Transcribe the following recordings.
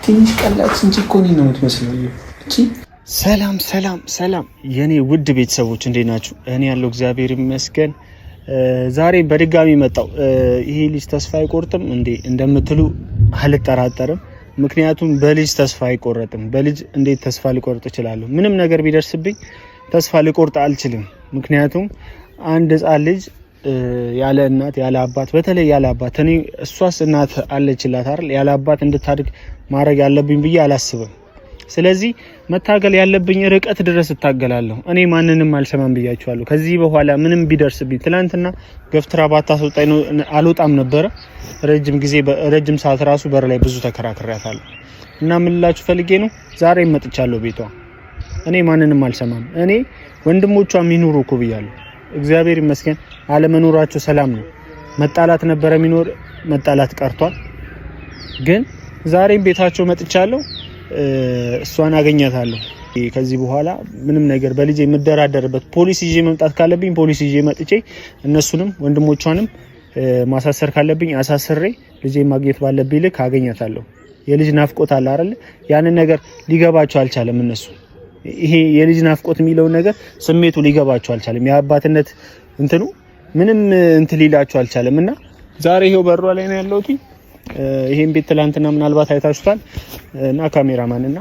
ትንሽ ቀላል እንጂ እኮ ነው የምትመስለው። ሰላም ሰላም ሰላም የኔ ውድ ቤተሰቦች እንዴት ናችሁ? እኔ ያለው እግዚአብሔር ይመስገን። ዛሬ በድጋሚ መጣው። ይሄ ልጅ ተስፋ አይቆርጥም እንዴ እንደምትሉ አልጠራጠርም። ምክንያቱም በልጅ ተስፋ አይቆረጥም። በልጅ እንዴት ተስፋ ሊቆርጥ እችላለሁ? ምንም ነገር ቢደርስብኝ ተስፋ ሊቆርጥ አልችልም። ምክንያቱም አንድ ሕፃን ልጅ ያለ እናት ያለ አባት፣ በተለይ ያለ አባት፣ እኔ እሷስ እናት አለችላት አይደል? ያለ አባት እንድታድግ ማድረግ ያለብኝ ብዬ አላስብም። ስለዚህ መታገል ያለብኝ ርቀት ድረስ እታገላለሁ። እኔ ማንንም አልሰማም ብያችኋለሁ። ከዚህ በኋላ ምንም ቢደርስብኝ ትላንትና ገፍትራ ባታስወጣኝ ነው አልወጣም ነበረ። ረጅም ሰዓት ራሱ በር ላይ ብዙ ተከራክሬያታለሁ። እና ምን ልላችሁ ፈልጌ ነው ዛሬ መጥቻለሁ ቤቷ። እኔ ማንንም አልሰማም። እኔ ወንድሞቿ የሚኖሩ እኮ ብያለሁ። እግዚአብሔር ይመስገን አለመኖራቸው ሰላም ነው። መጣላት ነበረ የሚኖር መጣላት ቀርቷል። ግን ዛሬም ቤታቸው መጥቻለሁ። እሷን አገኛታለሁ። ከዚህ በኋላ ምንም ነገር በልጄ የምደራደርበት ፖሊስ ይዤ መምጣት ካለብኝ ፖሊስ ይዤ መጥቼ እነሱንም ወንድሞቿንም ማሳሰር ካለብኝ አሳስሬ ልጄ ማግኘት ባለብኝ ልክ አገኛታለሁ። የልጅ ናፍቆት አለ አይደል? ያንን ነገር ሊገባቸው አልቻለም እነሱ። ይሄ የልጅ ናፍቆት የሚለው ነገር ስሜቱ ሊገባቸው አልቻለም። የአባትነት እንትኑ ምንም እንትን ሊላቸው አልቻለም። እና ዛሬ ይሄው በሯ ላይ ነው ያለሁት። ይሄን ቤት ትላንትና ምናልባት አይታችሁታል። እና ካሜራማን እና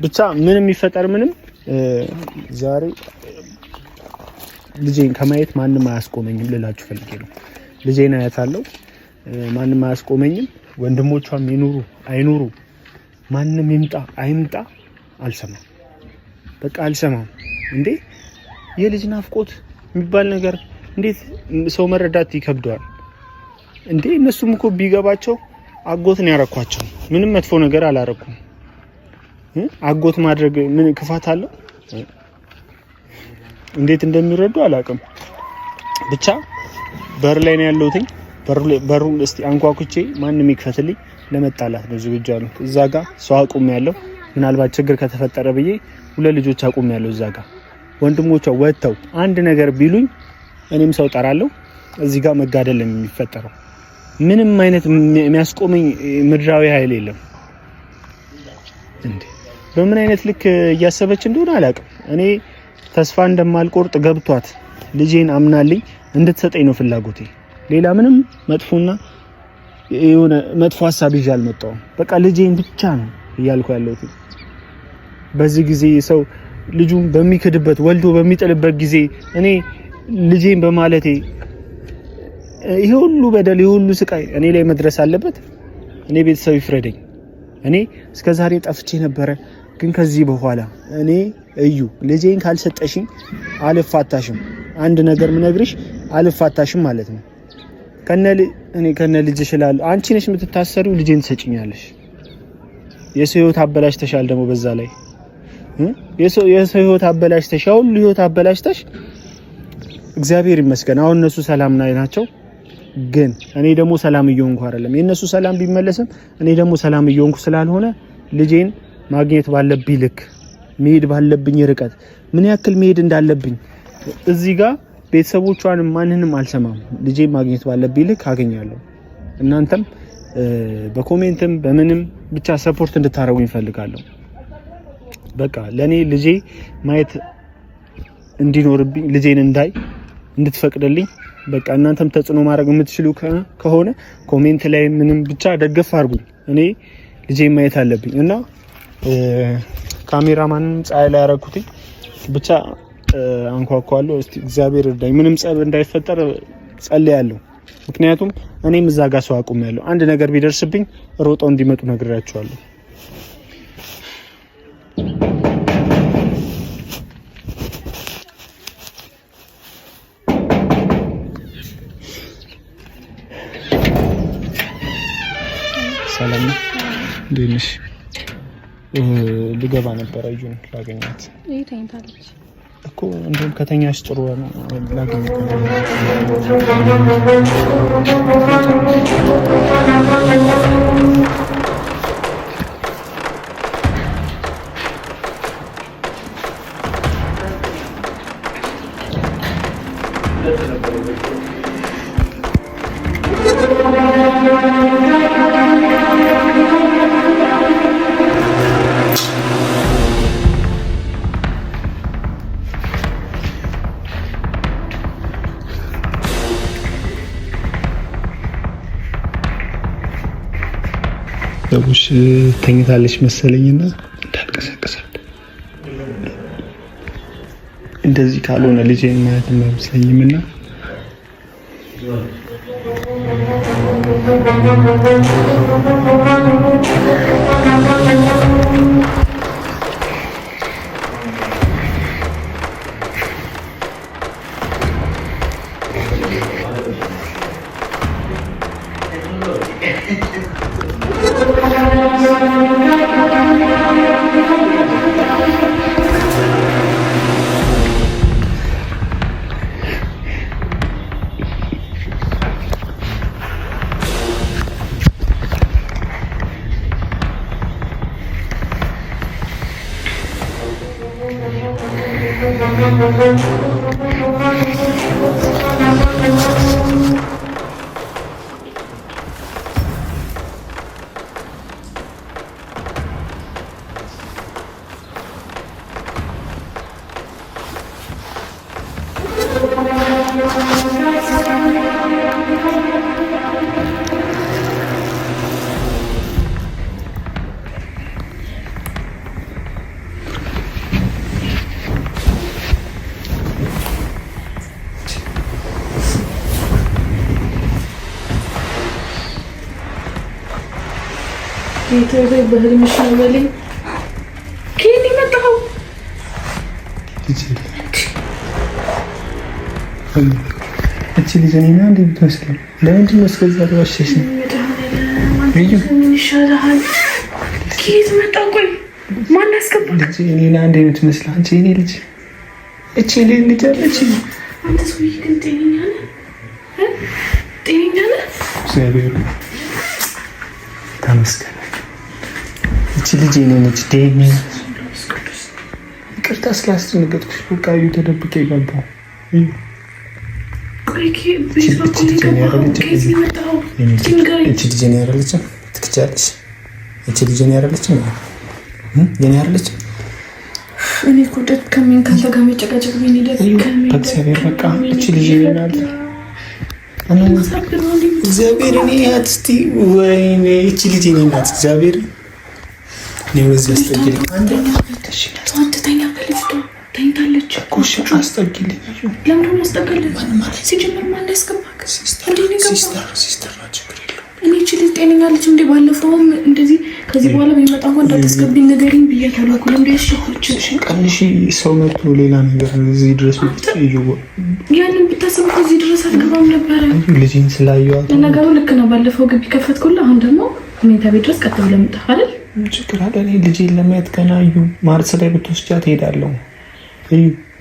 ብቻ ምንም ይፈጠር ምንም ዛሬ ልጄን ከማየት ማንም አያስቆመኝም ልላችሁ ፈልጌ ነው። ልጄን አያታለሁ፣ ማንም አያስቆመኝም። ወንድሞቿም ይኑሩ አይኑሩ፣ ማንም ይምጣ አይምጣ አልሰማም። በቃ አልሰማም። እንዴ የልጅ ናፍቆት የሚባል ነገር እንዴት ሰው መረዳት ይከብደዋል እንዴ? እነሱም እኮ ቢገባቸው አጎትን ያረኳቸው ምንም መጥፎ ነገር አላረኩም። አጎት ማድረግ ምን ክፋት አለው? እንዴት እንደሚረዱ አላውቅም። ብቻ በር ላይ ነው ያለሁት። በሩን እስቲ አንኳኩቼ ማንም ይክፈትልኝ። ለመጣላት ነው ዝግጁ ያሉት። እዛ ጋር ሰው አቁም ያለው ምናልባት ችግር ከተፈጠረ ብዬ ሁለት ልጆች አቁም ያለው እዛ ጋር ወንድሞቿ ወጥተው አንድ ነገር ቢሉኝ እኔም ሰው ጠራለሁ። እዚህ ጋር መጋደል ነው የሚፈጠረው። ምንም አይነት የሚያስቆመኝ ምድራዊ ኃይል የለም። እንዴ በምን አይነት ልክ እያሰበች እንደሆነ አላውቅም። እኔ ተስፋ እንደማልቆርጥ ገብቷት ልጄን አምናልኝ እንድትሰጠኝ ነው ፍላጎቴ። ሌላ ምንም መጥፎና የሆነ መጥፎ ሐሳብ ይዤ አልመጣሁም። በቃ ልጄን ብቻ ነው እያልኩ ያለሁት። በዚህ ጊዜ ሰው ልጁን በሚክድበት ወልዶ በሚጥልበት ጊዜ እኔ ልጄን በማለቴ ይሄ ሁሉ በደል ይሄ ሁሉ ስቃይ እኔ ላይ መድረስ አለበት? እኔ ቤተሰብ ይፍረደኝ። እኔ እስከዛሬ ጠፍቼ ነበረ፣ ግን ከዚህ በኋላ እኔ እዩ ልጄን ካልሰጠሽኝ አልፋታሽም። አንድ ነገር ምነግርሽ አልፋታሽም ማለት ነው። ከነ ልጅሽ እላለሁ። አንቺ ነሽ የምትታሰሪው፣ ልጄን ትሰጪኛለሽ። የሰው ህይወት አበላሽተሻል። ደግሞ በዛ ላይ የሰው ህይወት አበላሽተሽ ሁሉ ህይወት አበላሽተሽ እግዚአብሔር ይመስገን አሁን እነሱ ሰላም ላይ ናቸው። ግን እኔ ደግሞ ሰላም እየሆንኩ አይደለም። የነሱ ሰላም ቢመለስም እኔ ደግሞ ሰላም እየሆንኩ ስላልሆነ ልጄን ማግኘት ባለብኝ ልክ መሄድ ባለብኝ ርቀት ምን ያክል መሄድ እንዳለብኝ እዚህ ጋር ቤተሰቦቿንም ማንንም አልሰማም። ልጄን ማግኘት ባለብኝ ልክ አገኛለሁ። እናንተም በኮሜንትም በምንም ብቻ ሰፖርት እንድታረጉኝ ፈልጋለሁ። በቃ ለኔ ልጄ ማየት እንዲኖርብኝ ልጄን እንዳይ እንድትፈቅድልኝ በቃ እናንተም ተጽዕኖ ማድረግ የምትችሉ ከሆነ ኮሜንት ላይ ምንም ብቻ ደገፍ አድርጉኝ። እኔ ልጄን ማየት አለብኝ እና ካሜራማንም ፀሐይ ላይ ያረኩት ብቻ አንኳኳለሁ። እስቲ እግዚአብሔር እርዳኝ፣ ምንም ጸብ እንዳይፈጠር ጸልያለሁ። ምክንያቱም እኔም እዛ ጋር ሰው አቁሜያለሁ። አንድ ነገር ቢደርስብኝ ሮጠው እንዲመጡ ነግራቸዋለሁ። ሰላም ነው ልገባ ነበር። አዩን ላገኛት እኮ እንደውም ከተኛሽ ጥሩ ነው ላገኝ ሰዎች ተኝታለች መሰለኝና እንዳልቀሰቀሳል። እንደዚህ ካልሆነ ልጄን ማለት አይመስለኝምና በህልምሽ ነው በለኝ። ከየት የመጣኸው? እቺ ልጅ እኔና እንዴ ብትመስለው ለምንድን ነው እስከዛ ተዋሸሽ? ምን ይሻልሃል? ከየት መጣ? ቆይ ማን አስገባህ? ልጅ እኔና እንዴ ብትመስለው አንቺ እኔ ልጅ እቺ ልጅ አለች። አንተ ሰውዬ ግን ጤነኛ ነህ? ጤነኛ ነህ? እግዚአብሔር ተመስገን። እቺ ልጅ እኔ ነች ዴኒ። ይቅርታ ስላስደነገጥኩሽ። በቃ እዩ ተደብቄ ገባሁ። እቺ ልጅ እኔ ያረለች ትክቻለሽ። እቺ ልጅ እኔ ያረለች የኔ ያረለች። እኔ እኮ ደከመኝ ካንተ ጋር መጨቃጨቅ ምን ይደከመኝ። በእግዚአብሔር በቃ እቺ ልጅ እኔ ናት። እግዚአብሔር እኔ አትስቲ ወይኔ እቺ ልጅ እኔ ናት። እግዚአብሔር ነው ወዚህ አስጠግልኝ። አንተ ተኛ በልጅ ተኝታለች እኮ እሺ አስጠግልኝ። ለምን ነው አስጠግልኝ? ሲጀምር ማን ያስገባክ? ሲስተር ናቸው። እኔ እቺ ልጅ ጤነኛ ልጅ እንደ ባለፈውም እንደዚህ ከዚህ በኋላ በሚመጣ እንኳን እንዳትስገብኝ ንገሪኝ ብያታለሁ እኮ። ለምን ያስቸኮች ቀንሺ ሰው መጥቶ ሌላ ነገር እዚህ ድረስ ይይው ያንን ብታስብ እዚህ ድረስ አልገባም ነበረ። ልጅን ስላየዋት ለነገሩ ልክ ነው። ባለፈው ግቢ ከፈትኩልህ፣ አሁን ደግሞ ሁኔታ ቤት ድረስ ቀጥ ብለህ መጣህ አይደል? ችግር አለ። እኔ ልጄን ለማየት ገና እዩ ማርስ ላይ ብትወስጃት እሄዳለሁ።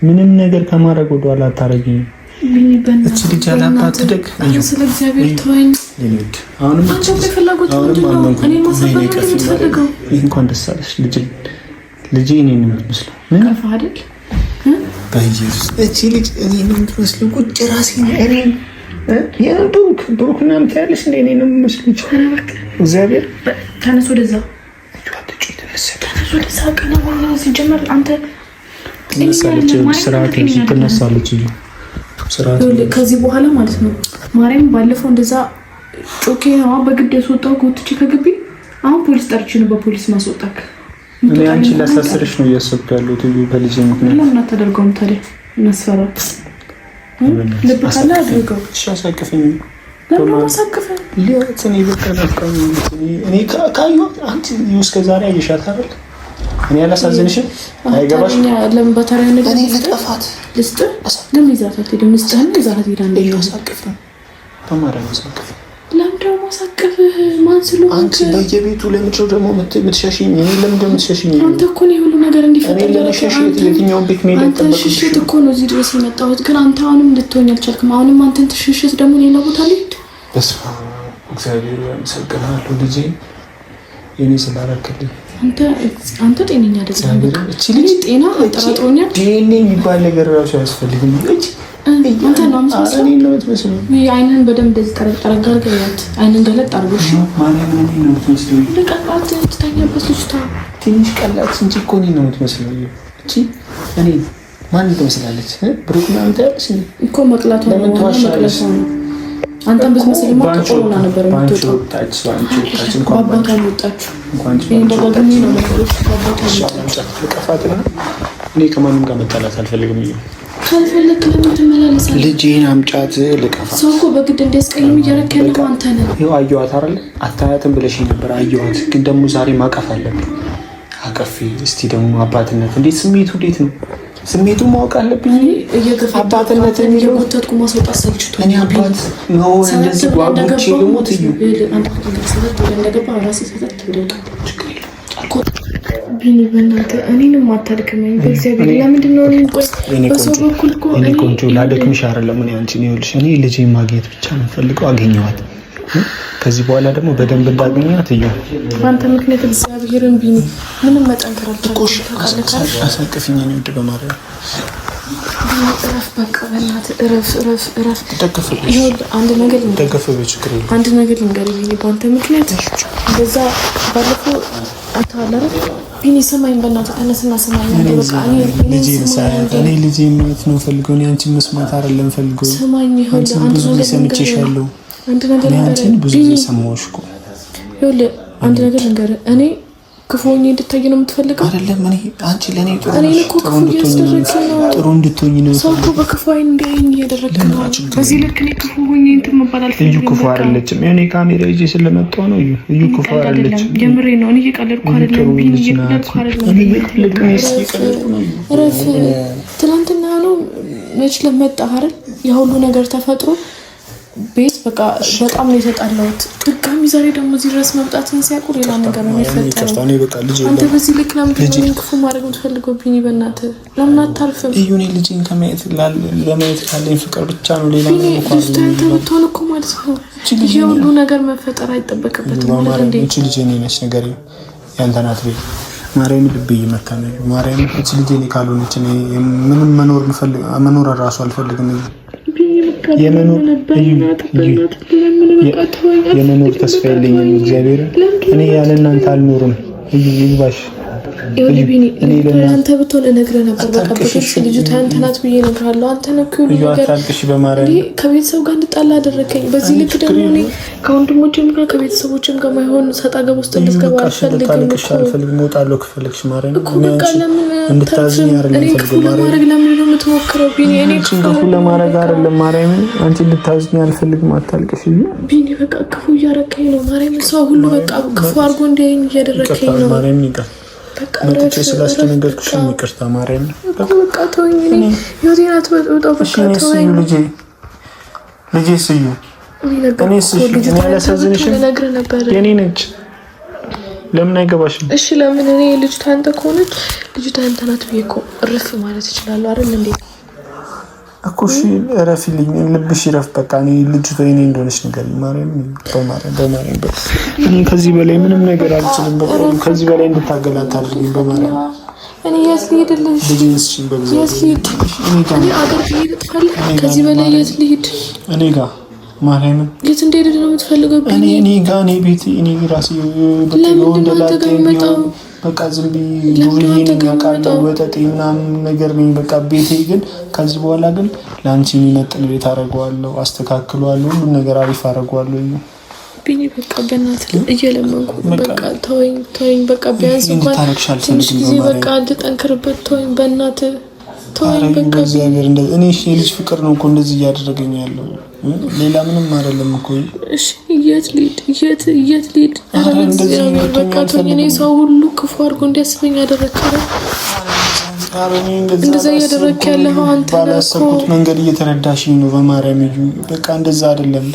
ምንም ነገር ከማድረግ ወደኋላ አታረጊኝ። እቺ ልጅ አላባት ደግ እዩ። ስለ እግዚአብሔር ተወኝ። አሁንም አንተ በፍላጎት እኔ ማሳፈር የምትፈልገው እንኳን ደስ አለሽ ልጄ እኔን ነው የምትመስለው። ምን ከፋ አይደል? በኢየሱስ እቺ ልጅ እኔን ነው የምትመስለው። ቁጭ ራሴን እኔን ብሩክ ምናምን ታያለሽ እንደ እኔን ነው የምመስለው። እግዚአብሔር ተነስ ወደዛ፣ ተነስ ወደዛ። ቀና ብሎ ሲጀመር አንተ ትነሳለች፣ ስርዓት ትነሳለች። ከዚህ በኋላ ማለት ነው ማርያም ባለፈው እንደዛ ጮኬ ነው በግድ ያስወጣው ጎትቼ ከግቢ። አሁን ፖሊስ ጠርቼ ነው በፖሊስ ማስወጣክ። እኔ አንቺ ላሳስርሽ ነው እያሰብኩ ያለሁት በልጅ ምክንያት። ለምን አታደርገውም ታዲያ? እናስፈራ ልብ ካለ አድርገው። እሺ አሳቅፈኝ። ለምን አሳቅፈኝ? ለእኔ በቃ ለቀኝ እኔ ካዩ አንቺ እስከ ዛሬ አይሻት አይደል? እኔ አላሳዝንሽም? አይገባሽ? ለምን በታሪያ ነገር እኔ ልጠፋት ልስጥ? ለምን ይዛታት ሄደ? ምስጥህን ይዛታት ሄዳ እንደ አሳቅፍ ነው በማርያም አሳቅፍ። ለምንድነው ማሳቀፍህ? ማን ስለሆንክ አንቺ በየቤቱ ለምንድነው ደግሞ የምትሸሽኝ? እኔ ለምንድነው የምትሸሽኝ? አንተ እኮ ነው ሁሉ ነገር እንዲፈጠር የትኛውን ቤት ነው አንተ ሽሽት እኮ ነው እዚህ ድረስ የመጣሁት። ግን አንተ አሁንም ልትሆኝ አልቻልክም። አሁንም አንተን ትሽሽት ደግሞ ሌላ ቦታ ልሂድ። በስመ አብ እግዚአብሔር ያመሰግናለሁ ልጄ የኔ ስላደረክልኝ። አንተ ጤነኛ አይደለም። እቺ ልጅ ጤና አጠራጥሮኛል። ዲኤንኤ የሚባል ነገር ራሱ አያስፈልግም። ልጅ አንተ ነው የምትመስለው። አይንህን በደንብ እንደዚህ ጠረግ አድርገህ አይንን ገለጥ አድርጎ እሺ። ማርያም እኔ ነው የምትመስለው። ለቀቃት ትተኛበት ልጅቷ ትንሽ ቀላች እንጂ እኮ እኔ ነው የምትመስለው። እቺ እኔ ማን ትመስላለች? ብሩክ ነው አንተ እኮ መቅላቷ ነው መቅላቷ ነው። አንተም ብትመስልማ ከቆሮና ነበር የምትወጣው። ባባቷ ወጣችሁ እንደጋግሜ ነው ነገሮች ባባቷ ወጣችሁ። እኔ ከማንም ጋር መጣላት አልፈልግም። ካልፈለክ ለምን ትመላለሳለህ? ልጄን አምጫት ልቀፋት። ሰው እኮ በግድ እንዲያስቀይም እያደረክ ያለው አንተ ነህ። ይኸው አየኋት አይደል? አታያትም ብለሽኝ ነበር። አየኋት፣ ግን ደግሞ ዛሬ ማቀፍ አለብኝ። አቀፊ እስቲ ደግሞ አባትነት እንዴት ስሜቱ እንዴት ነው? ስሜቱ ማወቅ አለብኝ። አባትነት የሚለው ወተትኩ ማስወጣት ሰልችቶ እኔ አባት ነው እንደዚህ ጓጉቼ ልሞት እዩ እንደገባ ራሴ ሰጠት ብለውጣ ቢኒ በእናትህ እኔንም አታድክመኝ በእግዚአብሔር። ለምንድን ነው በሰው በኩል እኮ እኔ ቆንጆ ላደክምሽ አይደለም። እኔ አንቺን ይኸውልሽ፣ እኔ ልጄን ማግኘት ብቻ ነው የምፈልገው። አገኘኋት። ከዚህ በኋላ ደግሞ በደንብ እንዳገኛት እዩ። በአንተ ምክንያት እግዚአብሔርን ቢኒ ምንም መጠንከር አልቻልኩም። አሳቅፍኝ ነው እንደ በማርያም እረፍ፣ በቃ በእናትህ እረፍ። ተደገፈልሽ። ይኸውልህ አንድ ነገር ልንገርህ ቢኒ፣ በአንተ ምክንያት በዛ ባለፈው አታላረ ቢኒ ሰማኝ፣ በእናትህ ተነስና ሰማኝ። በቃ እኔ ልጄን ማየት ነው ፈልገው። እኔ አንቺን መስማት አይደለም ፈልገው። ሰማኝ። ይኸውልህ አንድ ነገር ሰምቼሻለሁ። አንቺን ብዙ ጊዜ ሰማሁሽ እኮ። ይኸውልህ አንድ ነገር ልንገርህ፣ እኔ ክፉ ሆኜ እንድታይ ነው የምትፈልገው አይደለም? እኔ አንቺ ለኔ ጥሩ ጥሩ እንድትሆኝ ነው። ሰው እኮ በክፉ አይን እንዲያየኝ እያደረግክ ነው። በዚህ ልክ እኔ ክፉ ሆኜ እንትን መባል አልፈልግም። እዩ ክፉ አይደለችም። እኔ ካሜራ ይዤ ስለመጣሁ ነው። እዩ ክፉ አይደለችም። የምሬን ነው። እኔ እየቀለድኩ አይደለም። ቢኒ እየቀለድኩ አይደለም። እረፍ። ትናንትና ነው መች ለመጣህ አይደል? ያ ሁሉ ነገር ተፈጥሮ ቤት በቃ በጣም ነው የተጣላሁት። ድጋሚ ዛሬ ደግሞ እዚህ ድረስ መምጣትን ሲያውቁ ሌላ ነገር ነው የሚፈጠረው። አንተ በዚህ ልክ ለምንድን ነው ክፉ ማድረግ የምትፈልገው? ቢኒ በእናትህ ለምን አታርፍም? እዩ እኔ ልጄን ለማየት ካለኝ ፍቅር ብቻ ነው። ሌላ አንተ ብትሆን እኮ ማለት ነው ይሄ ሁሉ ነገር መፈጠር አይጠበቅበትም ማለት እንዴ? እቺ ልጄ ነች ነገር ያንተ ናት። ቤት ማርያም ልብ እየመታ ነው። ማርያም እቺ ልጄ እኔ ካልሆነች ምንም መኖር እራሱ አልፈልግም። የመኖር ተስፋ የለኝም። እግዚአብሔር እኔ ያለ እናንተ አልኖርም። ይግባሽ። አንተ ብትሆን እነግርህ ነበር። በቃ በግልጽ ልጅቷ አንተ ናት ብዬ እነግርሃለሁ። አንተ ነው ሁሉ ነገር ከቤተሰብ ጋር እንድጣላ አደረከኝ። በዚህ ልክ ደግሞ እኔ ከወንድሞቼም ጋር ከቤተሰቦቼም ጋር ማይሆን ሰጣ ገብ ውስጥ እንድትገባ አልፈልግም። እወጣለሁ ከፈለግሽ ማርያም እኮ በቃ ለምን እንድታዝኝ አይደለም ፈልገው ማርያም ለምን ነው የምትሞክረው? ቢኒ እኔ ክፉ ለማድረግ አይደለም ማርያም፣ አንቺ እንድታዝኝ አልፈልግም። አታልቅሽ ቢኒ፣ በቃ ክፉ እያረከኝ ነው ማርያም። ሰው ሁሉ በቃ ክፉ አድርጎ እንዲያየኝ እያደረከኝ ነው ማርያም። ይቅር መጥቼ ስላስደነገጥኩሽ ይቅርታ ማርያም። በቃ ተወኝ። እኔ ህይወቴን አትበጥብጠው። በቃ ተወኝ። ልጄ ስዩ እኔ አላሳዝንሽም። የኔ ነች። ለምን አይገባሽም? እሺ ለምን እኔ ልጅቷ አንተ ከሆነች ልጅቷ አንተ ናት ብዬ እኮ እረፍ ማለት እችላለሁ አይደል እንዴ? እኮ እሺ እረፊልኝ፣ ልብሽ ይረፍ። በቃ እኔ ልጅቷ የኔ እንደሆነች ንገሪኝ ማርያም። በማርያም እኔ ከዚህ በላይ ምንም ነገር አልችልም። በቃ ከዚህ በላይ እንድታገላት አድርጊኝ በማርያም። እኔ የት ልሂድልሽ? የት ልሂድ? እኔ አገር ልሂድ እጥፋለሁ። ከዚህ በላይ የት ልሂድ? እኔ ጋር ማርያምን የት እንደሄድ ነው የምትፈልገው? እኔ ጋር እኔ ቤት እኔ ራሴ በቃ ዝም ብዬ ዱርዬ ወጠጤ ምናምን ነገር ነኝ። በቃ ቤቴ ግን ከዚህ በኋላ ግን ለአንቺ የሚመጥን ቤት አደርገዋለሁ፣ አስተካክለዋለሁ፣ ሁሉም ነገር አሪፍ አደርገዋለሁ። ቢኒ በቃ በእናትህ እየለመንኩ በቃ ተወኝ። በቃ ቢያንስ እንኳን ትንሽ ጊዜ በቃ እንድጠንክርበት ተወኝ በእናትህ ተወኝ። በቃ እግዚአብሔር እኔ የልጅ ፍቅር ነው እኮ እንደዚህ እያደረገኝ ያለው ሌላ ምንም አይደለም እኮ። እሺ የት ልሂድ? በቃ ተወኝ። እኔ ሰው ሁሉ ክፉ አድርጎ እንዲያስበኝ ያደረግከው እንደዛ እያደረግክ ያለው አንተ ነህ። ባላሰብኩት መንገድ እየተረዳሽኝ ነው። በማርያም እዩ በቃ እንደዛ አይደለም።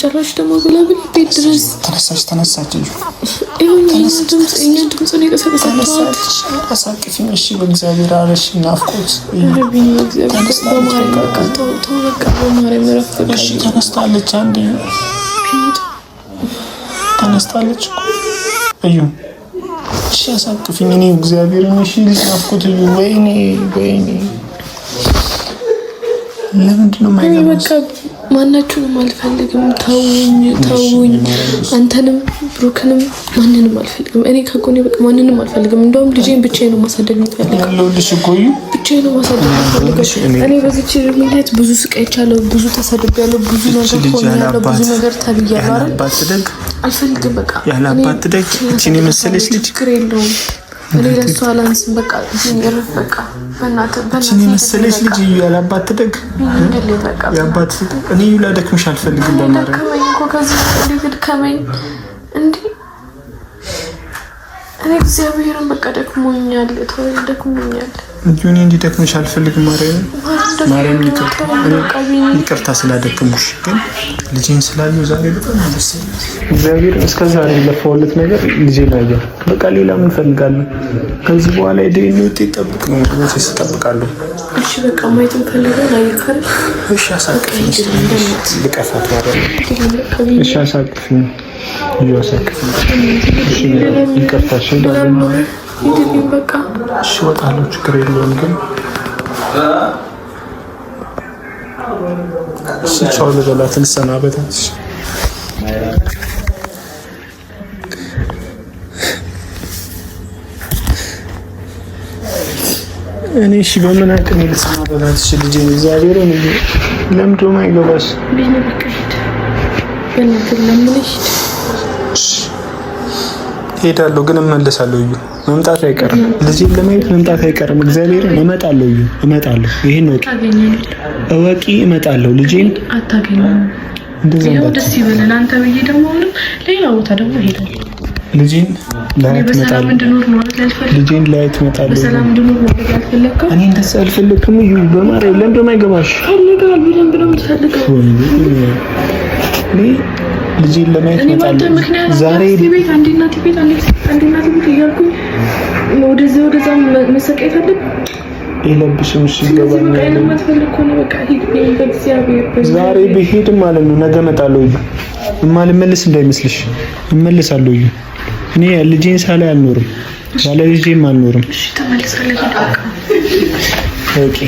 ጭራሽ ደግሞ ብለብል ቤት ድረስ ተነሳች እዩ እኛ ድምፅ ነው የተሰበሰበው። አሳቅፊኝ እሺ በእግዚአብሔር አረሽ ናፍቆት ተነስታለች። አንዴ ተነስታለች እዩ እሺ አሳቅፊኝ እኔ እግዚአብሔር እሺ ናፍቆት እዩ ወይኔ ለምንድን ነው የማይገባው? በቃ ማናችሁንም አልፈልግም። ተውኝ። አንተንም ብሩክንም ማንንም አልፈልግም። እኔ ከጎኔ በቃ ማንንም አልፈልግም። እንደውም ልጄን ብቻዬን ነው ማሳደግ የምፈልገው። ያለውልሽ እኮ እዩ ብቻዬን ነው ማሳደግ የምፈልገው። እኔ በዚች ምክንያት ብዙ ስቃይቻለሁ፣ ብዙ ተሰድቤያለሁ፣ ብዙ ነገር ሆኛለሁ፣ ብዙ ነገር ተብያለሁ አይደል? አልፈልግም በቃ ያለ አባት ደግ እቺን የመሰለች ልጅ ችግር የለውም። እኔ ለእሱ አላንስም። በቃ ዚንገር በቃ እቺን የመሰለች ልጅ ያለ አባት ደግ የአባት እኔ ላደክምሽ አልፈልግም። በማርያም ከመኝ እኮ ከዚህ ከመኝ እንዴ እኔ እግዚአብሔርን በቃ ደክሞኛል። እኔ እንዲደክምሽ አልፈልግም። ማርያም ይቅርታ ስላደክምሽ፣ ግን ልጄን ስላየሁ ዛሬ በጣም ደስ ይላል። እግዚአብሔር እስከዛሬ የለፋውለት ነገር ልጄን አየሁ። በቃ ሌላ ምን ፈልጋለሁ? ከዚህ በኋላ የዲኤንኤ ውጤት ጠብቅ ነው ወይስ እጠብቃለሁ? እሺ በቃ ማየት ፈልገን አይካል። እሺ አሳቅፊኝ ልቀፋት ማለት እሺ አሳቅፊኝ ይወሰቅፊኝ እሺ ይቅርታሽ እንዳለ ይድልኝ በቃ እሺ ወጣለሁ፣ ችግር የለውም። ግን እሺ ቻው ልበላት ልሰናበታት። እኔ እሺ በምን አቅም ልሰናበታት? እሺ ልጄ እግዚአብሔር ነው ለምዶ ማይገባሽ ቢነ በቃ ሂድ በእናትህ ለምንሽ ሄዳለሁ፣ ግን እመለሳለሁ። እዩ መምጣት አይቀርም። ልጄን ለማየት መምጣት አይቀርም። እግዚአብሔርን እመጣለሁ። እዩ እመጣለሁ። ይሄን እወቂ እመጣለሁ። ልጄን አታገኘውም። እንደዛ ደስ ይበለን አንተ ብዬ ደግሞ ሌላ ቦታ ደግሞ ሄዳለሁ። ልጄን ላይት እመጣለሁ። ልጄን ላይት እመጣለሁ። በሰላም እንድኖር ነው ያልፈለግከው? እኔ እንደዛ አልፈለግኩም። እዩ በማርያም ለምንድን ነው የማይገባሽ? ፈልጋል ብለን ብለው የምትፈልገው እኔ ልጄን ለማየት እመጣለሁ። ዛሬ ቤት አንዴ እናቴ ቤት እያልኩኝ ወደዛ መሰቃየት አለብኝ። የለብሽም እሺ ይገባኛል። ዛሬ ብሄድም ማለት ነው ነገ እመጣለሁ። እዩ እማልመለስ እንዳይመስልሽ እመለሳለሁ። እዩ እኔ ልጄን ሳላይ አልኖርም፣ ያለ ልጄም አልኖርም። እሺ ተመልሳለህ። ኦኬ